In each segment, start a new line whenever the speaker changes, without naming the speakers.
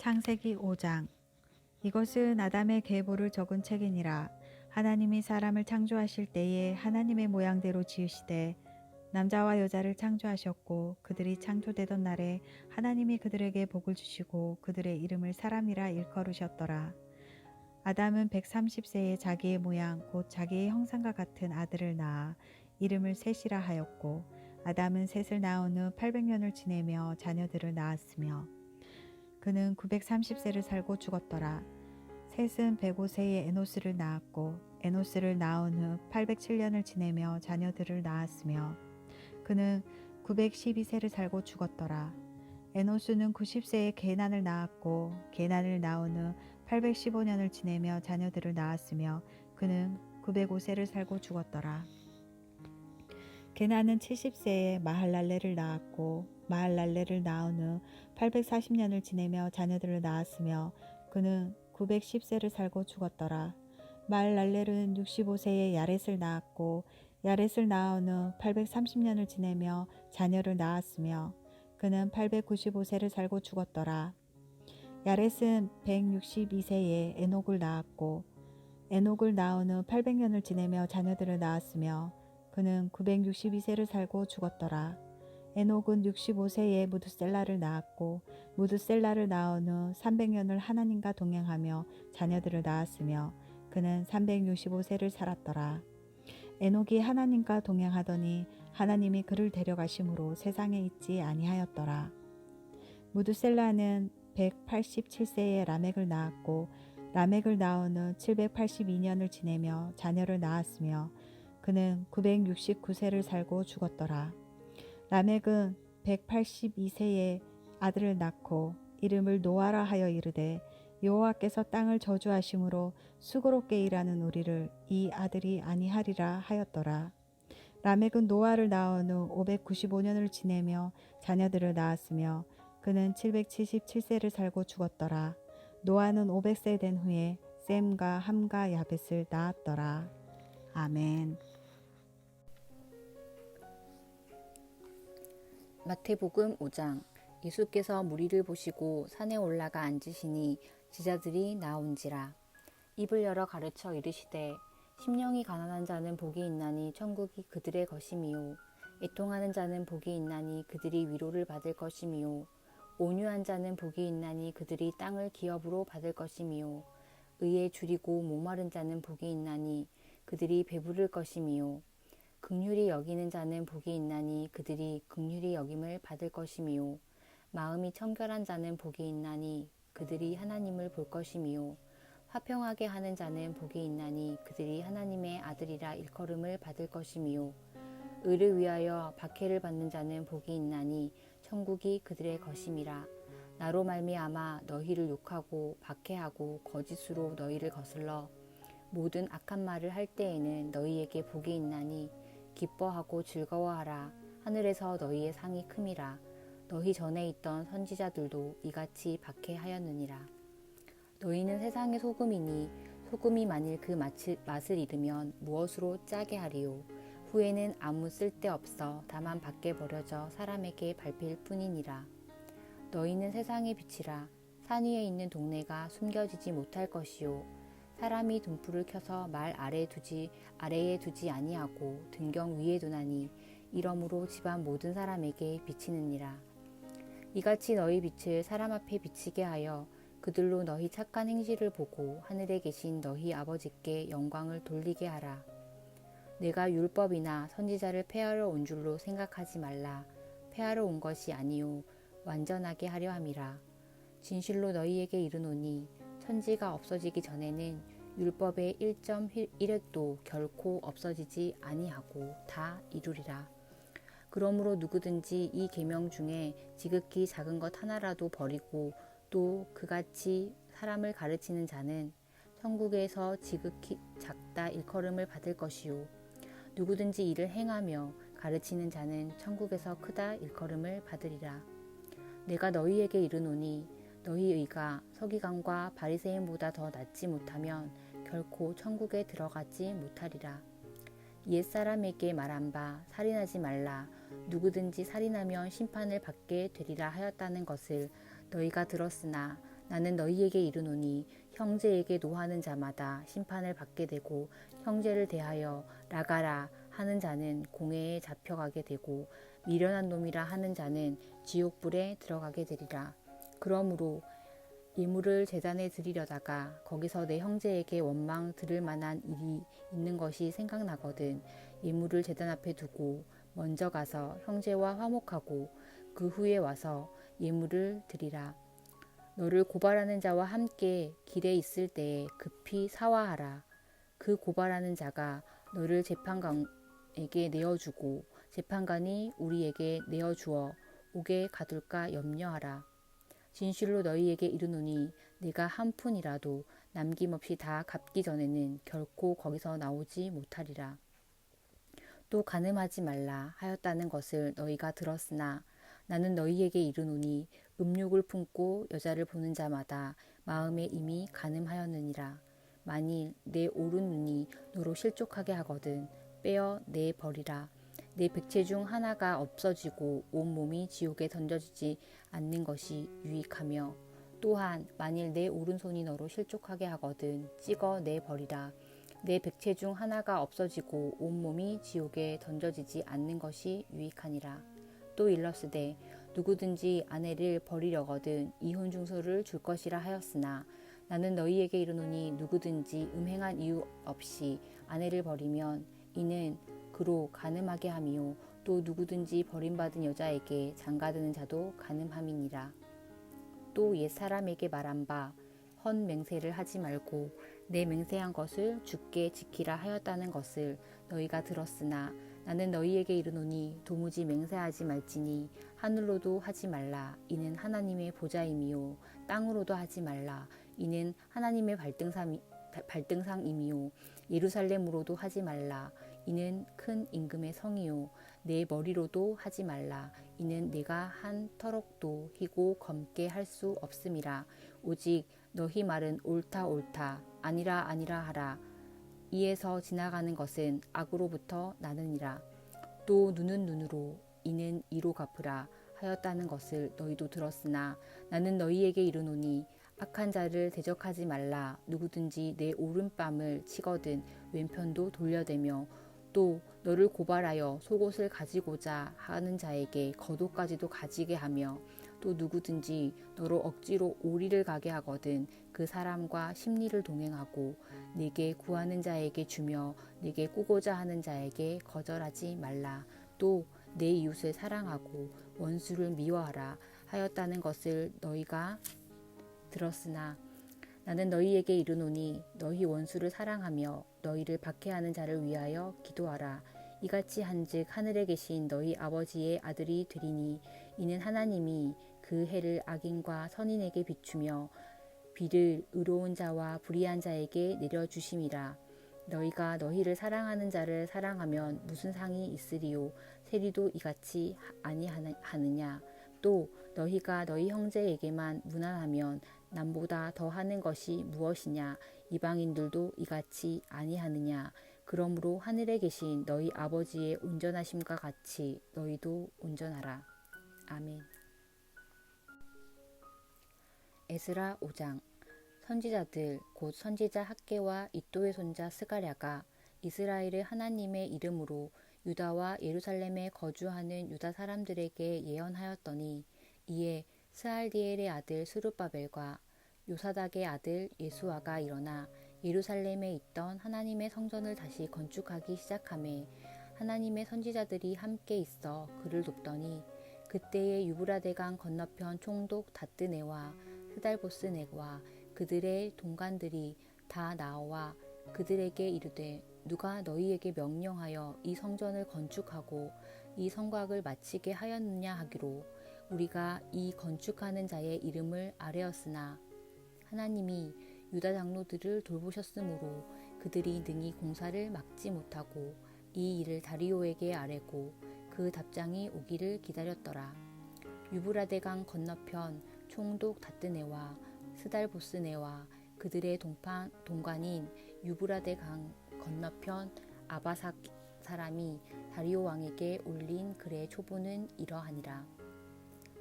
창세기 5장. 이것은 아담의 계보를 적은 책이니라. 하나님이 사람을 창조하실 때에 하나님의 모양대로 지으시되 남자와 여자를 창조하셨고, 그들이 창조되던 날에 하나님이 그들에게 복을 주시고 그들의 이름을 사람이라 일컬으셨더라. 아담은 130세에 자기의 모양 곧 자기의 형상과 같은 아들을 낳아 이름을 셋이라 하였고, 아담은 셋을 낳은 후 800년을 지내며 자녀들을 낳았으며 그는 930세를 살고 죽었더라. 셋은 105세에 에노스를 낳았고, 에노스를 낳은 후 807년을 지내며 자녀들을 낳았으며 그는 912세를 살고 죽었더라. 에노스는 90세에 게난을 낳았고, 게난을 낳은 후 815년을 지내며 자녀들을 낳았으며 그는 905세를 살고 죽었더라. 게난은 70세에 마할랄레를 낳았고, 마할랄레를 낳은 후 840년을 지내며 자녀들을 낳았으며 그는 910세를 살고 죽었더라. 마할랄렐은 65세에 야렛을 낳았고, 야렛을 낳은 후 830년을 지내며 자녀를 낳았으며 그는 895세를 살고 죽었더라. 야렛은 162세에 에녹을 낳았고, 에녹을 낳은 후 800년을 지내며 자녀들을 낳았으며 그는 962세를 살고 죽었더라. 에녹은 65세에 무드셀라를 낳았고, 무드셀라를 낳은 후 300년을 하나님과 동행하며 자녀들을 낳았으며 그는 365세를 살았더라. 에녹이 하나님과 동행하더니 하나님이 그를 데려가심으로 세상에 있지 아니하였더라. 무드셀라는 187세에 라멕을 낳았고, 라멕을 낳은 후 782년을 지내며 자녀를 낳았으며 그는 969세를 살고 죽었더라. 라멕은 182세에 아들을 낳고 이름을 노아라 하여 이르되, 여호와께서 땅을 저주하심으로 수고롭게 일하는 우리를 이 아들이 아니하리라 하였더라. 라멕은 노아를 낳은 후 595년을 지내며 자녀들을 낳았으며 그는 777세를 살고 죽었더라. 노아는 500세 된 후에 셈과 함과 야벳을 낳았더라. 아멘.
마태복음 5장. 예수께서 무리를 보시고 산에 올라가 앉으시니 제자들이 나온지라. 입을 열어 가르쳐 이르시되, 심령이 가난한 자는 복이 있나니 천국이 그들의 것이미요. 애통하는 자는 복이 있나니 그들이 위로를 받을 것이미요. 온유한 자는 복이 있나니 그들이 땅을 기업으로 받을 것이미요. 의에 줄이고 목마른 자는 복이 있나니 그들이 배부를 것이미요. 긍휼히 여기는 자는 복이 있나니 그들이 긍휼히 여김을 받을 것이미요. 마음이 청결한 자는 복이 있나니 그들이 하나님을 볼 것이미요. 화평하게 하는 자는 복이 있나니 그들이 하나님의 아들이라 일컬음을 받을 것이미요. 의를 위하여 박해를 받는 자는 복이 있나니 천국이 그들의 것임이라. 나로 말미암아 너희를 욕하고 박해하고 거짓으로 너희를 거슬러 모든 악한 말을 할 때에는 너희에게 복이 있나니 기뻐하고 즐거워하라. 하늘에서 너희의 상이 큼이라. 너희 전에 있던 선지자들도 이같이 박해하였느니라. 너희는 세상의 소금이니 소금이 만일 그 맛을 잃으면 무엇으로 짜게 하리요. 후에는 아무 쓸데없어 다만 밖에 버려져 사람에게 밟힐 뿐이니라. 너희는 세상의 빛이라. 산 위에 있는 동네가 숨겨지지 못할 것이요. 사람이 등불을 켜서 말 아래에 두지 아니하고 등경 위에 두나니 이러므로 집안 모든 사람에게 비치느니라. 이같이 너희 빛을 사람 앞에 비치게 하여 그들로 너희 착한 행실을 보고 하늘에 계신 너희 아버지께 영광을 돌리게 하라. 내가 율법이나 선지자를 폐하러 온 줄로 생각하지 말라. 폐하러 온 것이 아니요 완전하게 하려 함이라. 진실로 너희에게 이르노니 천지가 없어지기 전에는 율법의 1.1획도 결코 없어지지 아니하고 다 이루리라. 그러므로 누구든지 이 계명 중에 지극히 작은 것 하나라도 버리고 또 그같이 사람을 가르치는 자는 천국에서 지극히 작다 일컬음을 받을 것이요. 누구든지 이를 행하며 가르치는 자는 천국에서 크다 일컬음을 받으리라. 내가 너희에게 이르노니 너희 의가 서기관과 바리새인보다 더 낫지 못하면 결코 천국에 들어가지 못하리라. 옛사람에게 말한 바 살인하지 말라. 누구든지 살인하면 심판을 받게 되리라 하였다는 것을 너희가 들었으나 나는 너희에게 이르노니 형제에게 노하는 자마다 심판을 받게 되고 형제를 대하여 나가라 하는 자는 공회에 잡혀가게 되고 미련한 놈이라 하는 자는 지옥불에 들어가게 되리라. 그러므로 예물을 제단에 드리려다가 거기서 내 형제에게 원망 들을 만한 일이 있는 것이 생각나거든 예물을 제단 앞에 두고 먼저 가서 형제와 화목하고 그 후에 와서 예물을 드리라. 너를 고발하는 자와 함께 길에 있을 때에 급히 사화하라. 그 고발하는 자가 너를 재판관에게 내어주고 재판관이 우리에게 내어주어 옥에 가둘까 염려하라. 진실로 너희에게 이르노니 내가 한 푼이라도 남김없이 다 갚기 전에는 결코 거기서 나오지 못하리라. 또 간음하지 말라 하였다는 것을 너희가 들었으나 나는 너희에게 이르노니 음욕을 품고 여자를 보는 자마다 마음에 이미 간음하였느니라. 만일 내 오른 눈이 너로 실족하게 하거든 빼어 내 버리라. 내 백체 중 하나가 없어지고 온 몸이 지옥에 던져지지 않는 것이 유익하며 또한 만일 내 오른손이 너로 실족하게 하거든 찍어 내 버리라. 내 백체 중 하나가 없어지고 온 몸이 지옥에 던져지지 않는 것이 유익하니라. 또 일러스되 누구든지 아내를 버리려거든 이혼 중소를 줄 것이라 하였으나 나는 너희에게 이르노니 누구든지 음행한 이유 없이 아내를 버리면 이는 그로 간음하게 함이요 또 누구든지 버림받은 여자에게 장가드는 자도 간음함이니라. 또 옛사람에게 말한 바 헌 맹세를 하지 말고 내 맹세한 것을 주께 지키라 하였다는 것을 너희가 들었으나 나는 너희에게 이르노니 도무지 맹세하지 말지니 하늘로도 하지 말라 이는 하나님의 보좌임이요 땅으로도 하지 말라 이는 하나님의 발등상임이요 예루살렘으로도 하지 말라 이는 큰 임금의 성이요 내 머리로도 하지 말라 이는 내가 한 터럭도 희고 검게 할 수 없음이라. 오직 너희 말은 옳다 옳다 아니라 아니라 하라. 이에서 지나가는 것은 악으로부터 나느니라. 또 눈은 눈으로 이는 이로 갚으라 하였다는 것을 너희도 들었으나 나는 너희에게 이르노니 악한 자를 대적하지 말라. 누구든지 내 오른뺨을 치거든 왼편도 돌려대며 또 너를 고발하여 속옷을 가지고자 하는 자에게 겉옷까지도 가지게 하며 또 누구든지 너로 억지로 오리를 가게 하거든 그 사람과 심리를 동행하고 네게 구하는 자에게 주며 네게 꾸고자 하는 자에게 거절하지 말라. 또 내 이웃을 사랑하고 원수를 미워하라 하였다는 것을 너희가 들었으나 나는 너희에게 이르노니 너희 원수를 사랑하며 너희를 박해하는 자를 위하여 기도하라. 이같이 한즉 하늘에 계신 너희 아버지의 아들이 되리니 이는 하나님이 그 해를 악인과 선인에게 비추며 비를 의로운 자와 불의한 자에게 내려주심이라. 너희가 너희를 사랑하는 자를 사랑하면 무슨 상이 있으리요. 세리도 이같이 아니하느냐. 또 너희가 너희 형제에게만 무난하면 남보다 더하는 것이 무엇이냐. 이방인들도 이같이 아니하느냐. 그러므로 하늘에 계신 너희 아버지의 온전하심과 같이 너희도 온전하라. 아멘. 에스라 5장. 선지자들 곧 선지자 학개와 이도의 손자 스가랴가 이스라엘의 하나님의 이름으로 유다와 예루살렘에 거주하는 유다 사람들에게 예언하였더니 이에 스알디엘의 아들 스룹바벨과 요사닥의 아들 예수아가 일어나 예루살렘에 있던 하나님의 성전을 다시 건축하기 시작하매 하나님의 선지자들이 함께 있어 그를 돕더니 그때에 유브라데강 건너편 총독 다뜨네와 스달보스네와 그들의 동관들이 다 나와 그들에게 이르되 누가 너희에게 명령하여 이 성전을 건축하고 이 성곽을 마치게 하였느냐 하기로 우리가 이 건축하는 자의 이름을 아뢰었으나 하나님이 유다 장로들을 돌보셨으므로 그들이 능히 공사를 막지 못하고 이 일을 다리오에게 아뢰고 그 답장이 오기를 기다렸더라. 유브라데강 건너편 총독 다뜨네와 스달보스네와 그들의 동관인 유브라데강 건너편 아바삭 사람이 다리오 왕에게 올린 글의 초보는 이러하니라.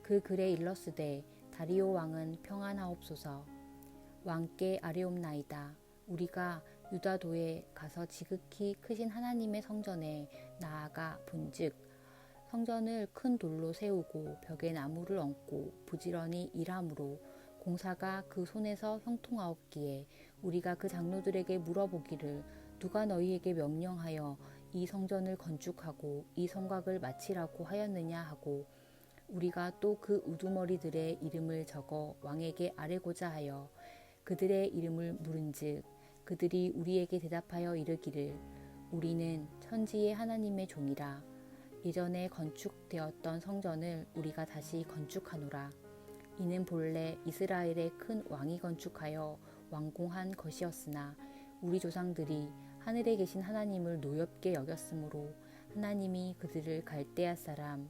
그 글에 일러스되 다리오 왕은 평안하옵소서. 왕께 아뢰옵나이다. 우리가 유다도에 가서 지극히 크신 하나님의 성전에 나아가 본즉 성전을 큰 돌로 세우고 벽에 나무를 얹고 부지런히 일함으로 공사가 그 손에서 형통하옵기에 우리가 그 장로들에게 물어보기를 누가 너희에게 명령하여 이 성전을 건축하고 이 성곽을 마치라고 하였느냐 하고 우리가 또 그 우두머리들의 이름을 적어 왕에게 아뢰고자 하여 그들의 이름을 물은즉 그들이 우리에게 대답하여 이르기를 우리는 천지의 하나님의 종이라 예전에 건축되었던 성전을 우리가 다시 건축하노라. 이는 본래 이스라엘의 큰 왕이 건축하여 완공한 것이었으나 우리 조상들이 하늘에 계신 하나님을 노엽게 여겼으므로 하나님이 그들을 갈대아 사람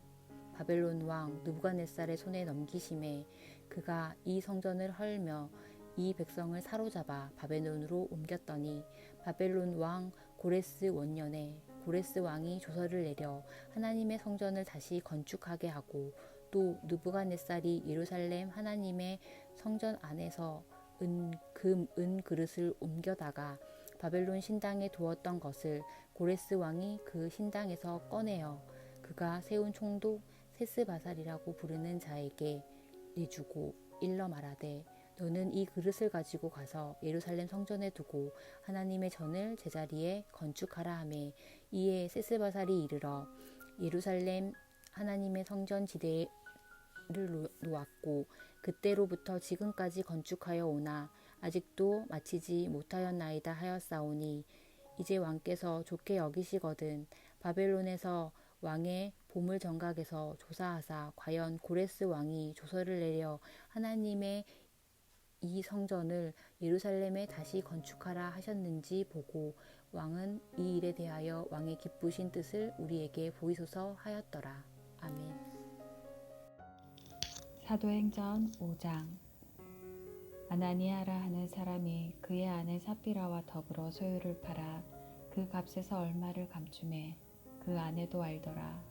바벨론 왕 느부갓네살의 손에 넘기심에 그가 이 성전을 헐며 이 백성을 사로잡아 바벨론으로 옮겼더니 바벨론 왕 고레스 원년에 고레스 왕이 조서를 내려 하나님의 성전을 다시 건축하게 하고 또 느부갓네살이 예루살렘 하나님의 성전 안에서 은 그릇을 옮겨다가 바벨론 신당에 두었던 것을 고레스 왕이 그 신당에서 꺼내어 그가 세운 총독 세스바살이라고 부르는 자에게 내주고 일러 말하되 너는 이 그릇을 가지고 가서 예루살렘 성전에 두고 하나님의 전을 제자리에 건축하라 하매 이에 세스바살이 이르러 예루살렘 하나님의 성전 지대를 놓았고 그때로부터 지금까지 건축하여 오나 아직도 마치지 못하였나이다 하였사오니 이제 왕께서 좋게 여기시거든 바벨론에서 왕의 보물 정각에서 조사하사 과연 고레스 왕이 조서를 내려 하나님의 이 성전을 예루살렘에 다시 건축하라 하셨는지 보고 왕은 이 일에 대하여 왕의 기쁘신 뜻을 우리에게 보이소서 하였더라. 아멘.
사도행전 5장. 아나니아라 하는 사람이 그의 아내 삽비라와 더불어 소유를 팔아 그 값에서 얼마를 감추매 그 아내도 알더라.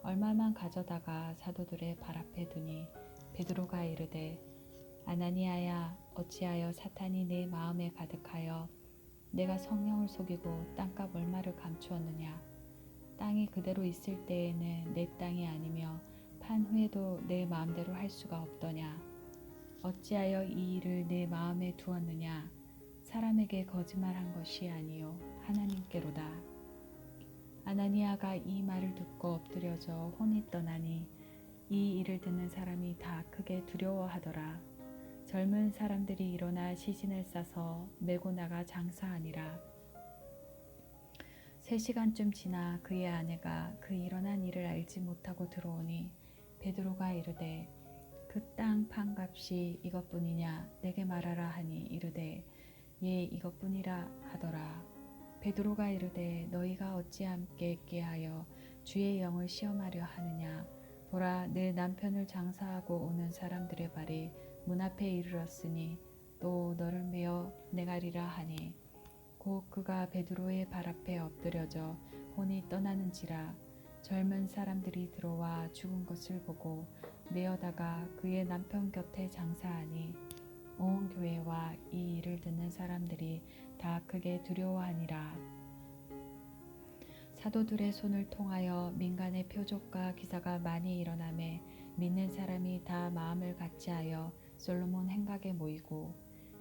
얼마만 가져다가 사도들의 발 앞에 두니 베드로가 이르되 아나니아야 어찌하여 사탄이 내 마음에 가득하여 내가 성령을 속이고 땅값 얼마를 감추었느냐. 땅이 그대로 있을 때에는 내 땅이 아니며 판 후에도 내 마음대로 할 수가 없더냐. 어찌하여 이 일을 내 마음에 두었느냐. 사람에게 거짓말한 것이 아니요 하나님께로다. 아나니아가 이 말을 듣고 엎드려져 혼이 떠나니 이 일을 듣는 사람이 다 크게 두려워하더라. 젊은 사람들이 일어나 시신을 싸서 메고 나가 장사하니라. 3시간쯤 지나 그의 아내가 그 일어난 일을 알지 못하고 들어오니 베드로가 이르되 그 땅 판값이 이것뿐이냐 내게 말하라 하니 이르되 예 이것뿐이라 하더라. 베드로가 이르되 너희가 어찌 함께 있게 하여 주의 영을 시험하려 하느냐. 보라 내 남편을 장사하고 오는 사람들의 발이 문 앞에 이르렀으니 또 너를 메어 내가리라 하니 곧 그가 베드로의 발 앞에 엎드려져 혼이 떠나는지라. 젊은 사람들이 들어와 죽은 것을 보고 메어다가 그의 남편 곁에 장사하니 온 교회와 이 일을 듣는 사람들이 다 크게 두려워하니라. 사도들의 손을 통하여 민간의 표적과 기사가 많이 일어나매 믿는 사람이 다 마음을 같이하여 솔로몬 행각에 모이고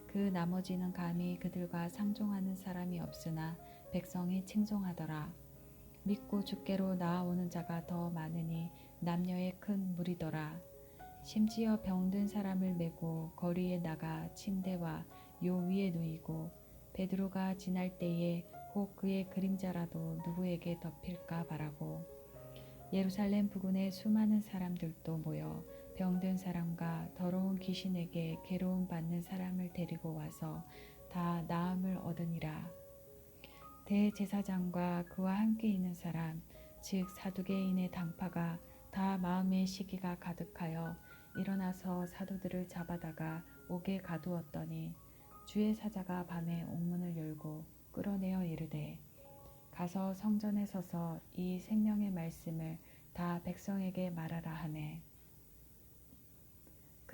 그 나머지는 감히 그들과 상종하는 사람이 없으나 백성이 칭송하더라. 믿고 주께로 나아오는 자가 더 많으니 남녀의 큰 무리더라. 심지어 병든 사람을 메고 거리에 나가 침대와 요 위에 누이고 베드로가 지날 때에 혹 그의 그림자라도 누구에게 덮일까 바라고 예루살렘 부근에 수많은 사람들도 모여 병든 사람과 더러운 귀신에게 괴로움 받는 사람을 데리고 와서 다 나음을 얻으니라. 대제사장과 그와 함께 있는 사람 즉 사두개인의 당파가 다 마음의 시기가 가득하여 일어나서 사도들을 잡아다가 옥에 가두었더니 주의 사자가 밤에 옥문을 열고 끌어내어 이르되 가서 성전에 서서 이 생명의 말씀을 다 백성에게 말하라 하매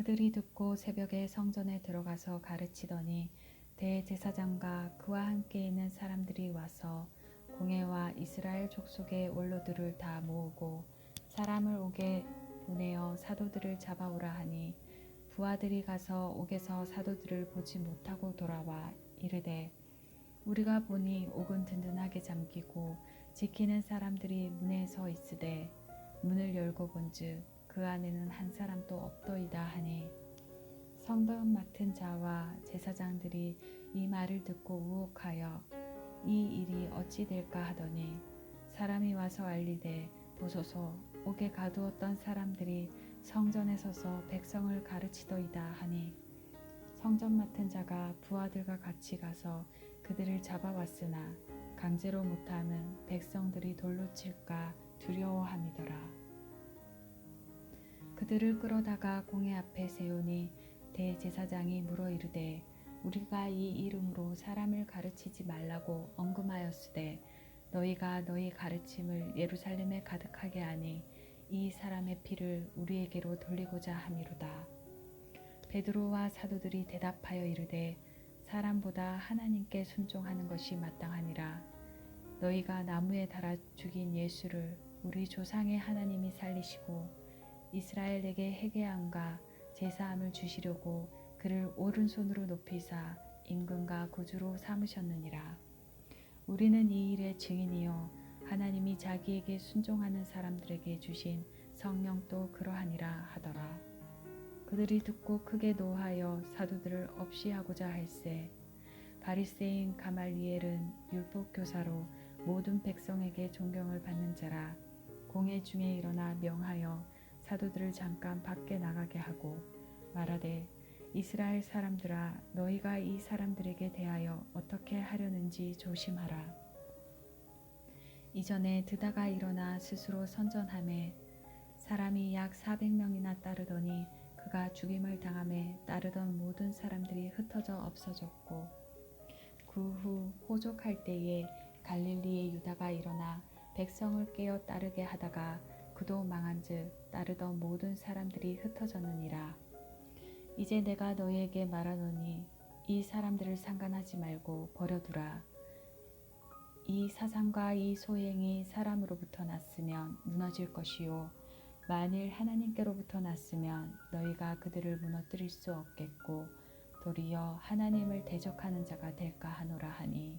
그들이 듣고 새벽에 성전에 들어가서 가르치더니 대제사장과 그와 함께 있는 사람들이 와서 공회와 이스라엘 족속의 원로들을 다 모으고 사람을 옥에 보내어 사도들을 잡아오라 하니 부하들이 가서 옥에서 사도들을 보지 못하고 돌아와 이르되 우리가 보니 옥은 든든하게 잠기고 지키는 사람들이 문에 서 있으되 문을 열고 본즉 그 안에는 한 사람도 없더이다 하니 성덕 맡은 자와 제사장들이 이 말을 듣고 우혹하여 이 일이 어찌 될까 하더니 사람이 와서 알리되 보소서 옥에 가두었던 사람들이 성전에 서서 백성을 가르치더이다 하니 성전 맡은 자가 부하들과 같이 가서 그들을 잡아왔으나 강제로 못함은 백성들이 돌로 칠까 두려워함이더라. 그들을 끌어다가 공회 앞에 세우니 대제사장이 물어 이르되 우리가 이 이름으로 사람을 가르치지 말라고 언금하였으되 너희가 너희 가르침을 예루살렘에 가득하게 하니 이 사람의 피를 우리에게로 돌리고자 함이로다. 베드로와 사도들이 대답하여 이르되 사람보다 하나님께 순종하는 것이 마땅하니라. 너희가 나무에 달아 죽인 예수를 우리 조상의 하나님이 살리시고 이스라엘에게 회개함과 제사함을 주시려고 그를 오른손으로 높이사 임금과 구주로 삼으셨느니라. 우리는 이 일의 증인이요 하나님이 자기에게 순종하는 사람들에게 주신 성령도 그러하니라 하더라. 그들이 듣고 크게 노하여 사도들을 없이 하고자 할세 바리새인 가말리엘은 율법 교사로 모든 백성에게 존경을 받는 자라. 공회 중에 일어나 명하여 사도들을 잠깐 밖에 나가게 하고 말하되 이스라엘 사람들아 너희가 이 사람들에게 대하여 어떻게 하려는지 조심하라. 이전에 드다가 일어나 스스로 선전하매 사람이 약 400명이나 따르더니 그가 죽임을 당함에 따르던 모든 사람들이 흩어져 없어졌고 그 후 호족할 때에 갈릴리의 유다가 일어나 백성을 깨어 따르게 하다가 그도 망한즉 따르던 모든 사람들이 흩어졌느니라. 이제 내가 너희에게 말하노니 이 사람들을 상관하지 말고 버려두라. 이 사상과 이 소행이 사람으로부터 났으면 무너질 것이요 만일 하나님께로부터 났으면 너희가 그들을 무너뜨릴 수 없겠고 도리어 하나님을 대적하는 자가 될까 하노라 하니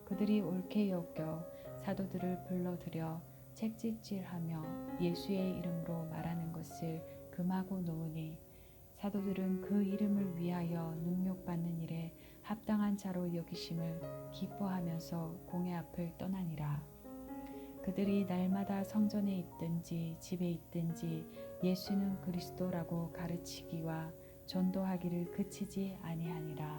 그들이 옳게 여겨 사도들을 불러들여 책짓질하며 예수의 이름으로 말하는 것을 금하고 놓으니 사도들은 그 이름을 위하여 능욕받는 일에 합당한 자로 여기심을 기뻐하면서 공회 앞을 떠나니라. 그들이 날마다 성전에 있든지 집에 있든지 예수는 그리스도라고 가르치기와 전도하기를 그치지 아니하니라.